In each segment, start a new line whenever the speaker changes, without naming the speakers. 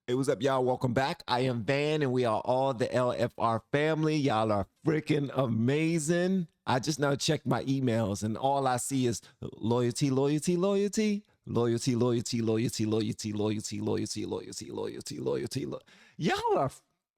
Hey, what's up, y'all? Welcome back. I am Van, and we are all the LFR family. Y'all are freaking amazing. I just now checked my emails, and all I see is loyalty, loyalty, loyalty, loyalty, loyalty, loyalty, loyalty, loyalty, loyalty, loyalty, loyalty, loyalty. Y'all are,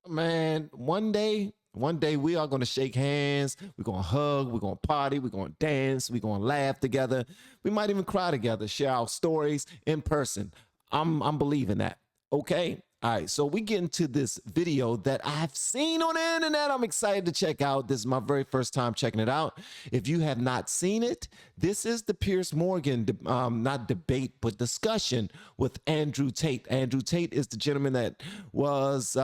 man, one day we are going to shake hands. We're going to hug. We're going to party. We're going to dance. We're going to laugh together. We might even cry together, share our stories in person. I'm believing that. Okay. All right. So we get into this video that I've seen on the internet. I'm excited to check out. This is my very first time checking it out. If you have not seen it, this is the Piers Morgan, not debate, but discussion with Andrew Tate. Andrew Tate is the gentleman that was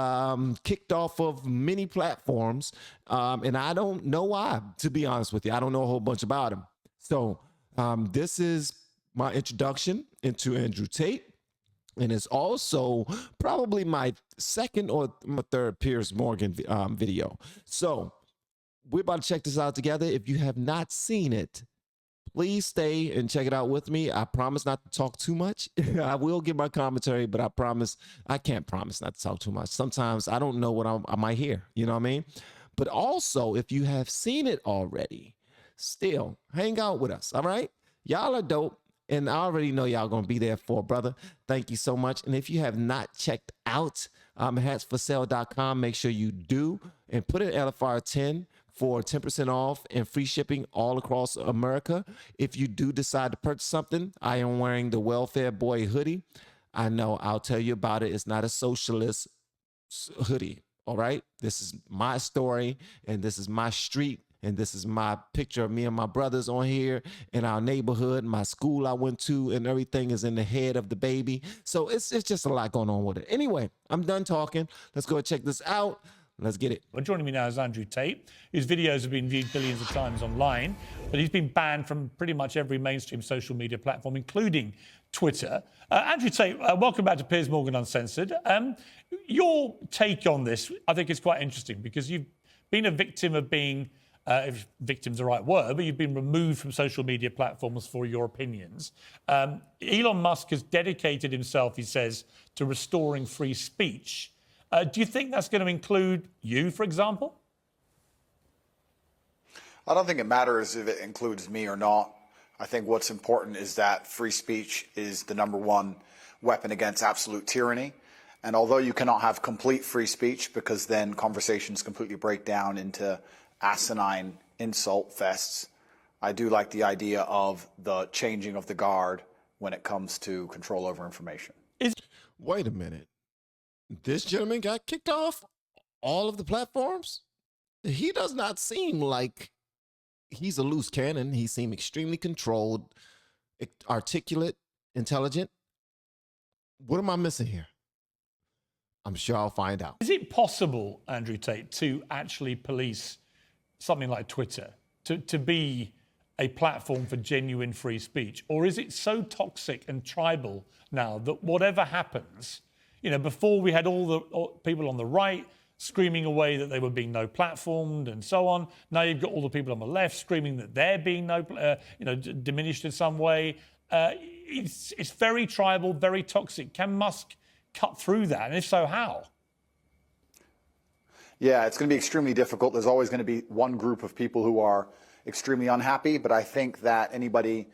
kicked off of many platforms. And I don't know why, to be honest with you. I don't know a whole bunch about him. So this is my introduction into Andrew Tate. And it's also probably my second or my third Piers Morgan video. So we're about to check this out together. If you have not seen it, please stay and check it out with me. I promise not to talk too much. I will give my commentary, but I can't promise not to talk too much. Sometimes I don't know what I might hear, you know what I mean? But also, if you have seen it already, still hang out with us, all right? Y'all are dope. And I already know y'all gonna be there for a brother. Thank you so much. And if you have not checked out hatsforsale.com, make sure you do and put in LFR 10 for 10% off and free shipping all across America. If you do decide to purchase something, I am wearing the Welfare Boy hoodie. I know, I'll tell you about it. It's not a socialist hoodie. All right. This is my story and this is my street. And this is my picture of me and my brothers on here in our neighborhood, my school I went to, and everything is in the head of the baby. So it's just a lot going on with it. Anyway, I'm done talking. Let's go check this out. Let's get it.
Well, joining me now is Andrew Tate, whose videos have been viewed billions of times online, but he's been banned from pretty much every mainstream social media platform, including Twitter. Andrew Tate, welcome back to Piers Morgan Uncensored. Your take on this, I think, is quite interesting because you've been a victim of being if victim's the right word, but you've been removed from social media platforms for your opinions. Elon Musk has dedicated himself, he says, to restoring free speech. Do you think that's going to include you, for example?
I don't think it matters if it includes me or not. I think what's important is that free speech is the #1 weapon against absolute tyranny. And although you cannot have complete free speech because then conversations completely break down into asinine insult fests, I do like the idea of the changing of the guard when it comes to control over information.
Wait a minute. This gentleman got kicked off all of the platforms? He does not seem like he's a loose cannon. He seems extremely controlled, articulate, intelligent. What am I missing here? I'm sure I'll find out.
Is it possible, Andrew Tate, to actually police something like Twitter to be a platform for genuine free speech? Or is it so toxic and tribal now that whatever happens, you know, before we had all the people on the right screaming away that they were being no platformed and so on. Now you've got all the people on the left screaming that they're being diminished in some way. It's very tribal, very toxic. Can Musk cut through that? And if so, how?
Yeah, it's going to be extremely difficult. There's always going to be one group of people who are extremely unhappy, but I think that anybody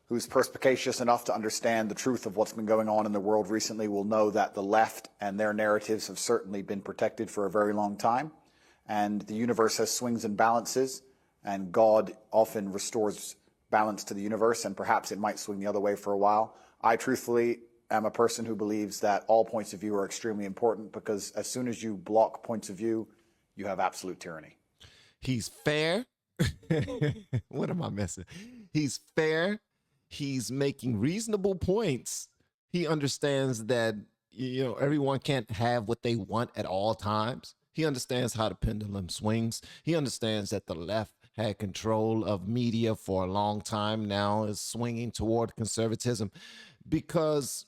who's perspicacious enough to understand the truth of what's been going on in the world recently will know that the left and their narratives have certainly been protected for a very long time. And the universe has swings and balances, and God often restores balance to the universe, and perhaps it might swing the other way for a while. I truthfully am a person who believes that all points of view are extremely important, because as soon as you block points of view, you have absolute tyranny.
He's fair. What am I missing? He's fair. He's making reasonable points. He understands that, you know, everyone can't have what they want at all times. He understands how the pendulum swings. He understands that the left had control of media for a long time, now is swinging toward conservatism, because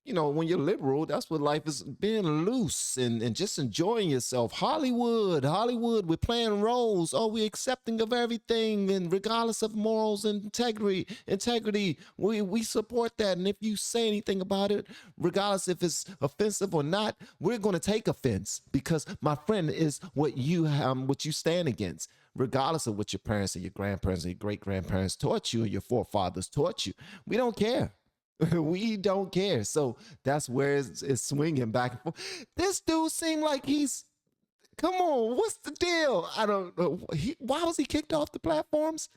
you know, when you're liberal, that's what life is, being loose and just enjoying yourself. Hollywood, we're playing roles. Oh, we're accepting of everything, and regardless of morals and integrity, we support that. And if you say anything about it, regardless if it's offensive or not, we're going to take offense, because my friend is what you stand against, regardless of what your parents and your grandparents and your great-grandparents taught you and your forefathers taught you. We don't care. We don't care. So that's where it's swinging back and forth. This dude seemed like come on, what's the deal? I don't know. Why was he kicked off the platforms?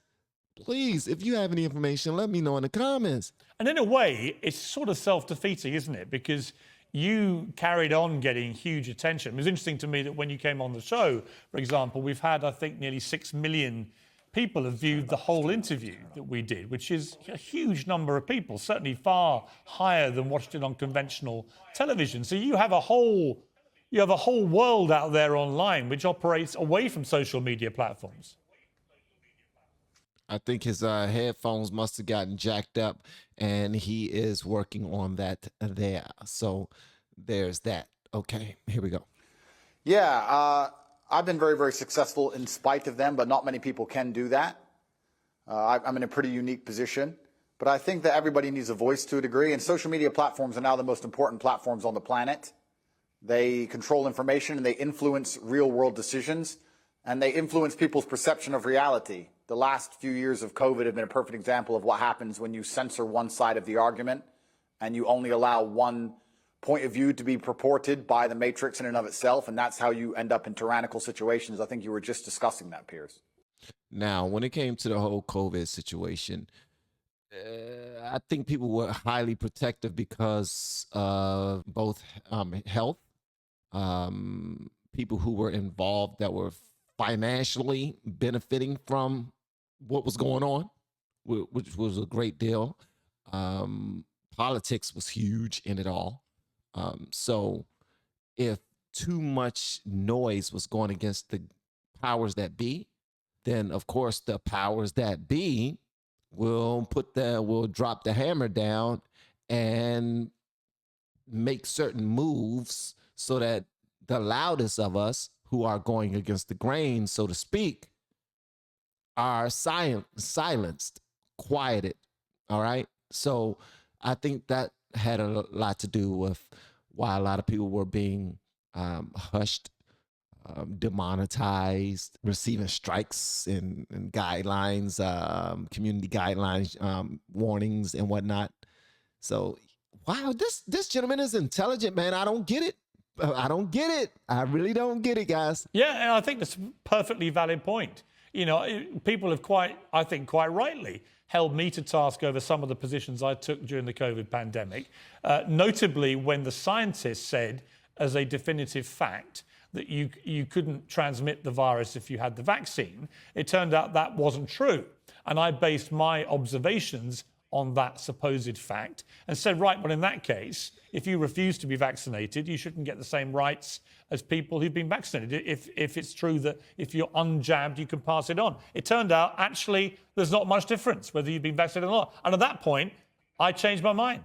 Please, if you have any information, let me know in the comments.
And in a way, it's sort of self-defeating, isn't it? Because you carried on getting huge attention. It was interesting to me that when you came on the show, for example, we've had, I think, nearly 6 million people have viewed the whole interview that we did, which is a huge number of people, certainly far higher than watched it on conventional television. So you have a whole world out there online which operates away from social media platforms.
I think his headphones must have gotten jacked up, and he is working on that there. So there's that. Okay, here we go.
Yeah, I've been very, very successful in spite of them, but not many people can do that. I'm in a pretty unique position, but I think that everybody needs a voice to a degree, and social media platforms are now the most important platforms on the planet. They control information, and they influence real-world decisions, and they influence people's perception of reality. The last few years of COVID have been a perfect example of what happens when you censor one side of the argument and you only allow one point of view to be purported by the matrix in and of itself, and that's how you end up in tyrannical situations. I think you were just discussing that, Piers.
Now, when it came to the whole COVID situation, I think people were highly protective because of both health, people who were involved that were financially benefiting from what was going on, which was a great deal. Politics was huge in it all. So if too much noise was going against the powers that be, then of course the powers that be will drop the hammer down and make certain moves so that the loudest of us, who are going against the grain, so to speak, are silenced, quieted. All right. So I think that had a lot to do with why a lot of people were being hushed, demonetized, receiving strikes and guidelines, community guidelines, warnings and whatnot. So, wow, this gentleman is intelligent, man. I don't get it. I don't get it. I really don't get it, guys.
Yeah, and I think that's a perfectly valid point. You know, people have quite rightly held me to task over some of the positions I took during the COVID pandemic, notably when the scientists said as a definitive fact that you couldn't transmit the virus if you had the vaccine. It turned out that wasn't true. And I based my observations on that supposed fact and said, right, well, in that case, if you refuse to be vaccinated, you shouldn't get the same rights as people who've been vaccinated. If it's true that if you're unjabbed, you can pass it on. It turned out, actually, there's not much difference whether you've been vaccinated or not. And at that point, I changed my mind.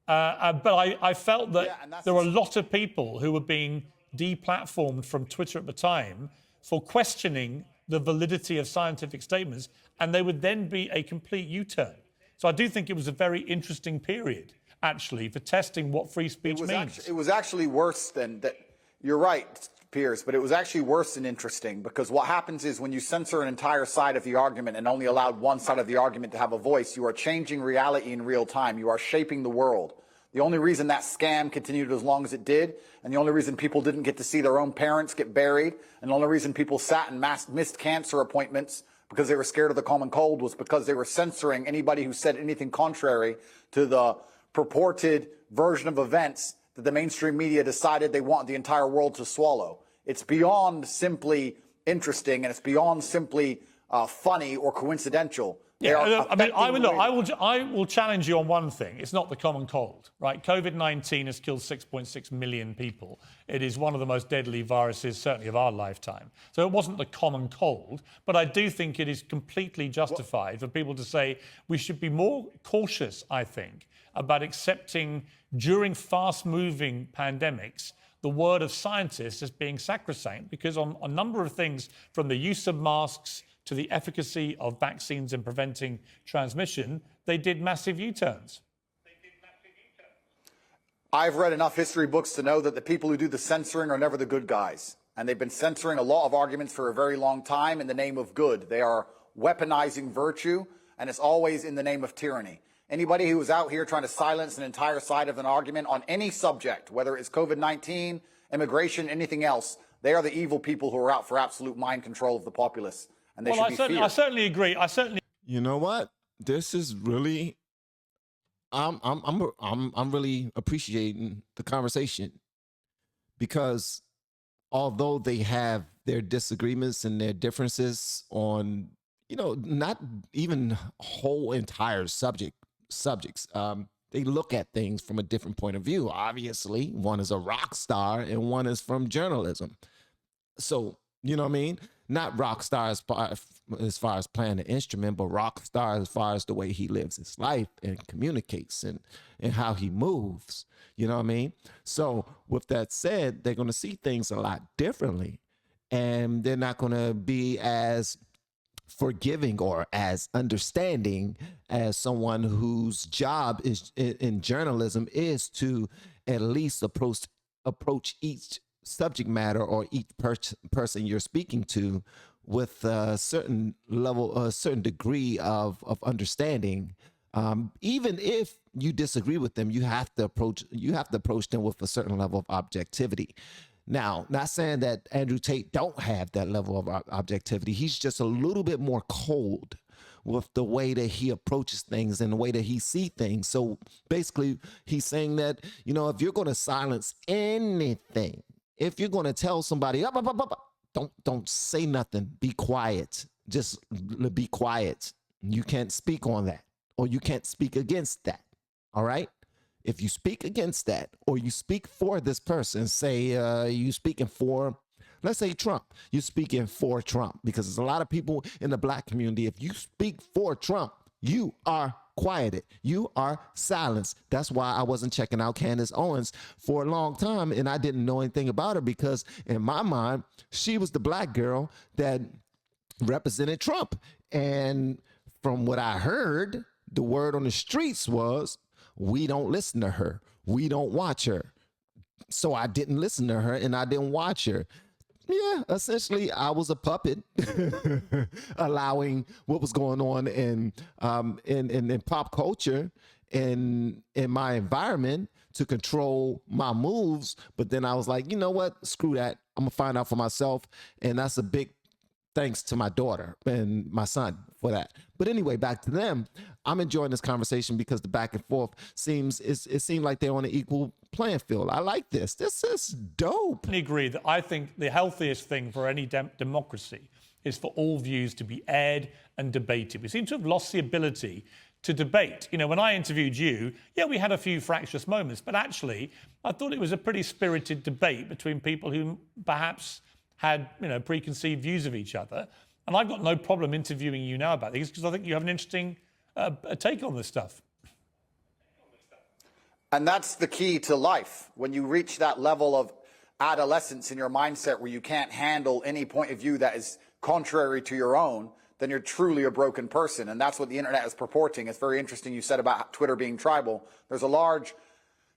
But I felt that there were a lot of people who were being deplatformed from Twitter at the time for questioning the validity of scientific statements, and they would then be a complete U-turn. So I do think it was a very interesting period, actually, for testing what free speech means.
It was actually worse than that. You're right, Piers, but it was actually worse than interesting, because what happens is when you censor an entire side of the argument and only allowed one side of the argument to have a voice, you are changing reality in real time. You are shaping the world. The only reason that scam continued as long as it did, and the only reason people didn't get to see their own parents get buried, and the only reason people sat and missed cancer appointments because they were scared of the common cold, was because they were censoring anybody who said anything contrary to the purported version of events that the mainstream media decided they want the entire world to swallow. It's beyond simply interesting, and it's beyond simply funny or coincidental.
Yeah, I mean, I will challenge you on one thing. It's not the common cold, right? COVID-19 has killed 6.6 million people. It is one of the most deadly viruses, certainly of our lifetime. So it wasn't the common cold, but I do think it is completely justified for people to say we should be more cautious, I think, about accepting during fast-moving pandemics the word of scientists as being sacrosanct, because on a number of things, from the use of masks to the efficacy of vaccines in preventing transmission, they did massive U-turns.
I've read enough history books to know that the people who do the censoring are never the good guys. And they've been censoring a lot of arguments for a very long time in the name of good. They are weaponizing virtue, and it's always in the name of tyranny. Anybody who is out here trying to silence an entire side of an argument on any subject, whether it's COVID-19, immigration, anything else, they are the evil people who are out for absolute mind control of the populace. And they should be feared.
I certainly agree.
You know what? This is really, I'm really appreciating the conversation, because although they have their disagreements and their differences on, you know, not even whole entire subjects, they look at things from a different point of view. Obviously, one is a rock star and one is from journalism. So, you know what I mean? Not rock star as far as playing the instrument, but rock star as far as the way he lives his life and communicates and how he moves. You know what I mean? So with that said, they're going to see things a lot differently, and they're not going to be as forgiving or as understanding as someone whose job is in journalism is to at least approach each subject matter or each person you're speaking to with a certain level, a certain degree of understanding. Even if you disagree with them, you have to approach them with a certain level of objectivity. Now, not saying that Andrew Tate don't have that level of objectivity. He's just a little bit more cold with the way that he approaches things and the way that he sees things. So basically, he's saying that, you know, if you're going to silence anything, if you're going to tell somebody, don't say nothing, be quiet, just be quiet. You can't speak on that, or you can't speak against that. All right. If you speak against that, or you speak for this person, say you speaking for, let's say Trump, you're speaking for Trump, because there's a lot of people in the black community. If you speak for Trump, you are quieted. You are silenced. That's why I wasn't checking out Candace Owens for a long time, and I didn't know anything about her, because in my mind, she was the black girl that represented Trump. And from what I heard, the word on the streets was, we don't listen to her. We don't watch her. So I didn't listen to her and I didn't watch her. Yeah, essentially, I was a puppet, allowing what was going on in pop culture and in my environment to control my moves. But then I was like, you know what? Screw that. I'm gonna find out for myself, and that's a big thanks to my daughter and my son for that. But anyway, back to them. I'm enjoying this conversation because the back and forth it seemed like they're on an equal playing field. I like this. This is dope.
I agree that I think the healthiest thing for any democracy is for all views to be aired and debated. We seem to have lost the ability to debate. You know, when I interviewed you, yeah, we had a few fractious moments, but actually, I thought it was a pretty spirited debate between people who perhaps had, you know, preconceived views of each other. And I've got no problem interviewing you now about these, because I think you have an interesting take on this stuff.
And that's the key to life. When you reach that level of adolescence in your mindset where you can't handle any point of view that is contrary to your own, then you're truly a broken person. And that's what the internet is purporting. It's very interesting you said about Twitter being tribal. There's a large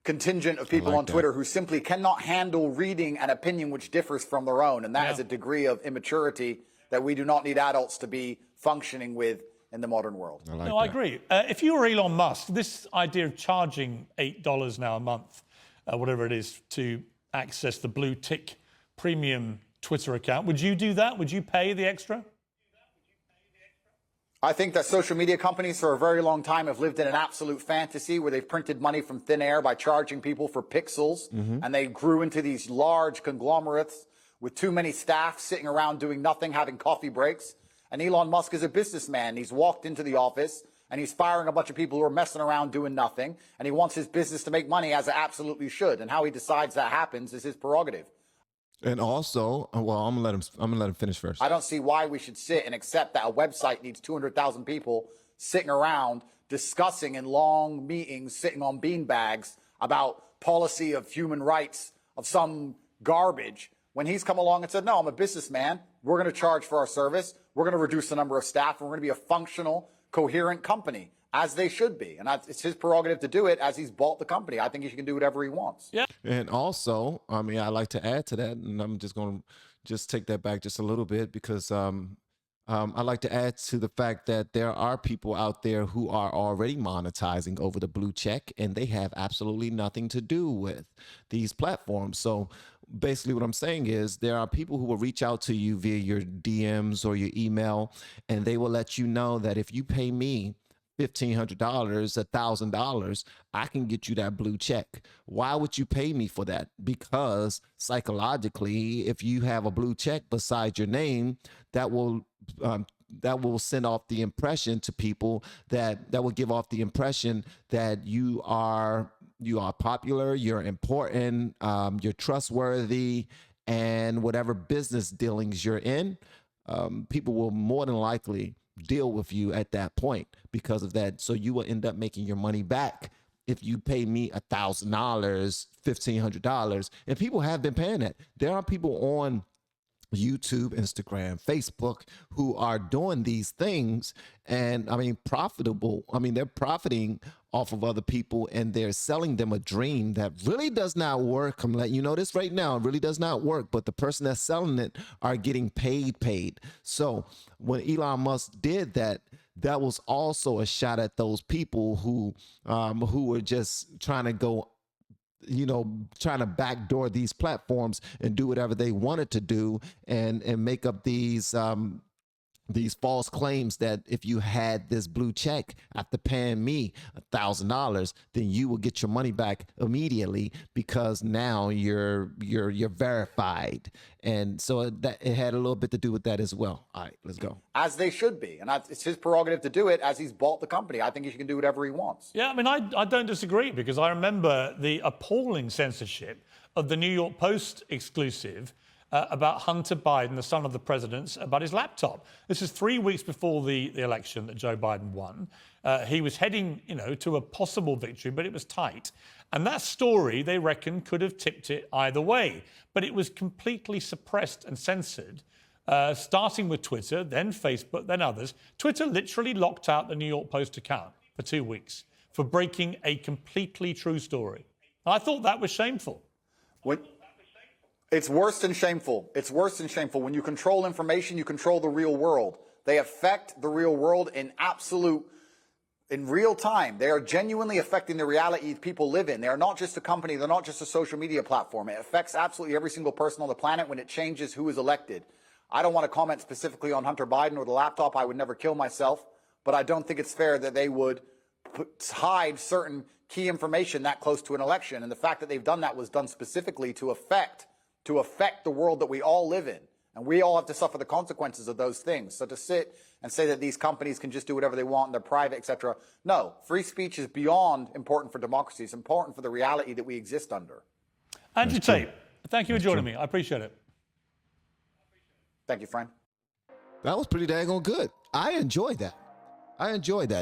contingent of people on Twitter who simply cannot handle reading an opinion which differs from their own. And that is a degree of immaturity that we do not need adults to be functioning with in the modern world.
I agree. If you were Elon Musk, this idea of charging $8 now a month, whatever it is, to access the blue tick premium Twitter account, would you do that? Would you pay the extra?
I think that social media companies for a very long time have lived in an absolute fantasy where they've printed money from thin air by charging people for pixels. And they grew into these large conglomerates with too many staff sitting around doing nothing, having coffee breaks. And Elon Musk is a businessman. He's walked into the office and he's firing a bunch of people who are messing around doing nothing. And he wants his business to make money, as it absolutely should. And how he decides that happens is his prerogative.
And also, well, I'm gonna let him finish first.
I don't see why we should sit and accept that a website needs 200,000 people sitting around discussing in long meetings, sitting on beanbags about policy of human rights of some garbage, when he's come along and said, no, I'm a businessman. We're going to charge for our service. We're going to reduce the number of staff, and we're going to be a functional, coherent company, as they should be. And it's his prerogative to do it, as he's bought the company. I think he can do whatever he wants.
Yeah.
And also, I mean, I like to add to that, and I'm just going to just take that back just a little bit, because I like to add to the fact that there are people out there who are already monetizing over the blue check, and they have absolutely nothing to do with these platforms. So basically what I'm saying is there are people who will reach out to you via your DMs or your email, and they will let you know that if you pay me $1,500, $1,000, I can get you that blue check. Why would you pay me for that? Because psychologically, if you have a blue check beside your name, that will send off the impression to people that will give off the impression that you are popular, you're important, you're trustworthy, and whatever business dealings you're in, people will more than likely deal with you at that point because of that. So you will end up making your money back if you pay me $1,000, $1,500. And people have been paying that. There are people on YouTube, Instagram, Facebook who are doing these things, and I mean profitable. I mean, they're profiting off of other people, and they're selling them a dream that really does not work. I'm letting you know this right now. It really does not work, but the person that's selling it are getting paid. So when Elon Musk did that, that was also a shot at those people who were just trying to go, trying to backdoor these platforms and do whatever they wanted to do, and make up these false claims that if you had this blue check after paying me $1,000, then you will get your money back immediately because now you're verified. And so that it had a little bit to do with that as well. All right, let's go.
As they should be. And it's his prerogative to do it, as he's bought the company. I think he can do whatever he wants.
Yeah, I mean, I don't disagree, because I remember the appalling censorship of the New York Post exclusive about Hunter Biden, the son of the president, about his laptop. This is 3 weeks before the election that Joe Biden won. He was heading, to a possible victory, but it was tight. And that story, they reckon, could have tipped it either way. But it was completely suppressed and censored, starting with Twitter, then Facebook, then others. Twitter literally locked out the New York Post account for 2 weeks for breaking a completely true story. I thought that was shameful.
It's worse than shameful. It's worse than shameful. When you control information, you control the real world. They affect the real world in real time. They are genuinely affecting the reality people live in. They are not just a company. They're not just a social media platform. It affects absolutely every single person on the planet when it changes who is elected. I don't want to comment specifically on Hunter Biden or the laptop. I would never kill myself, but I don't think it's fair that they would hide certain key information that close to an election. And the fact that they've done that was done specifically to affect the world that we all live in. And we all have to suffer the consequences of those things. So to sit and say that these companies can just do whatever they want and they're private, etc. No, free speech is beyond important for democracy. It's important for the reality that we exist under.
Andrew Tate, thank you for joining me. I appreciate it.
Thank you, friend.
That was pretty daggone good. I enjoyed that.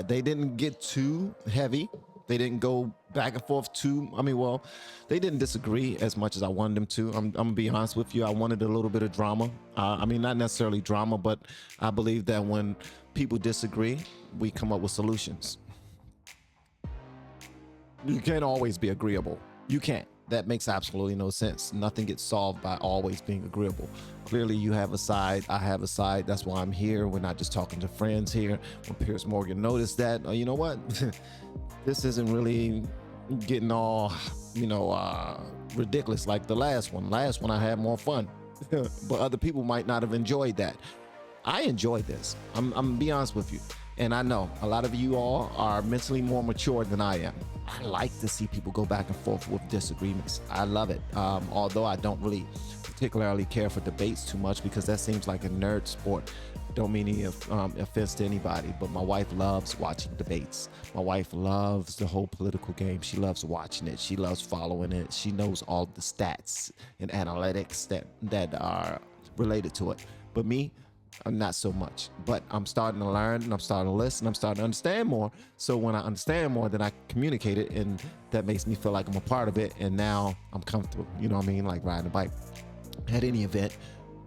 They didn't get too heavy. They didn't go back and forth too. They didn't disagree as much as I wanted them to. I'm gonna be honest with you. I wanted a little bit of drama. Not necessarily drama, but I believe that when people disagree, we come up with solutions. You can't always be agreeable. You can't. That makes absolutely no sense. Nothing gets solved by always being agreeable. Clearly, you have a side. I have a side. That's why I'm here. We're not just talking to friends here. When Piers Morgan noticed that, you know what? This isn't really getting all, ridiculous like the last one. Last one, I had more fun. But other people might not have enjoyed that. I enjoyed this. I'm gonna be honest with you. And I know a lot of you all are mentally more mature than I am. I like to see people go back and forth with disagreements. I love it. Although I don't really particularly care for debates too much because that seems like a nerd sport. Don't mean any offense to anybody, but my wife loves watching debates. My wife loves the whole political game. She loves watching it. She loves following it. She knows all the stats and analytics that are related to it. But me, not so much, but I'm starting to learn and I'm starting to listen. I'm starting to understand more. So when I understand more, then I communicate it, and that makes me feel like I'm a part of it. And now I'm comfortable, you know what I mean? Like riding a bike. At any event,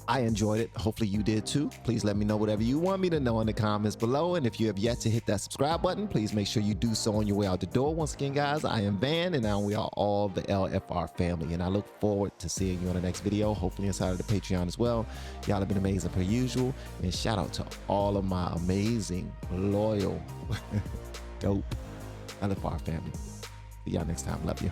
I enjoyed it. Hopefully you did too. Please let me know whatever you want me to know in the comments below. And if you have yet to hit that subscribe button, please make sure you do so on your way out the door. Once again, guys, I am Van, and now we are all the LFR family. And I look forward to seeing you on the next video, hopefully inside of the Patreon as well. Y'all have been amazing per usual. And shout out to all of my amazing, loyal, dope LFR family. See y'all next time. Love you.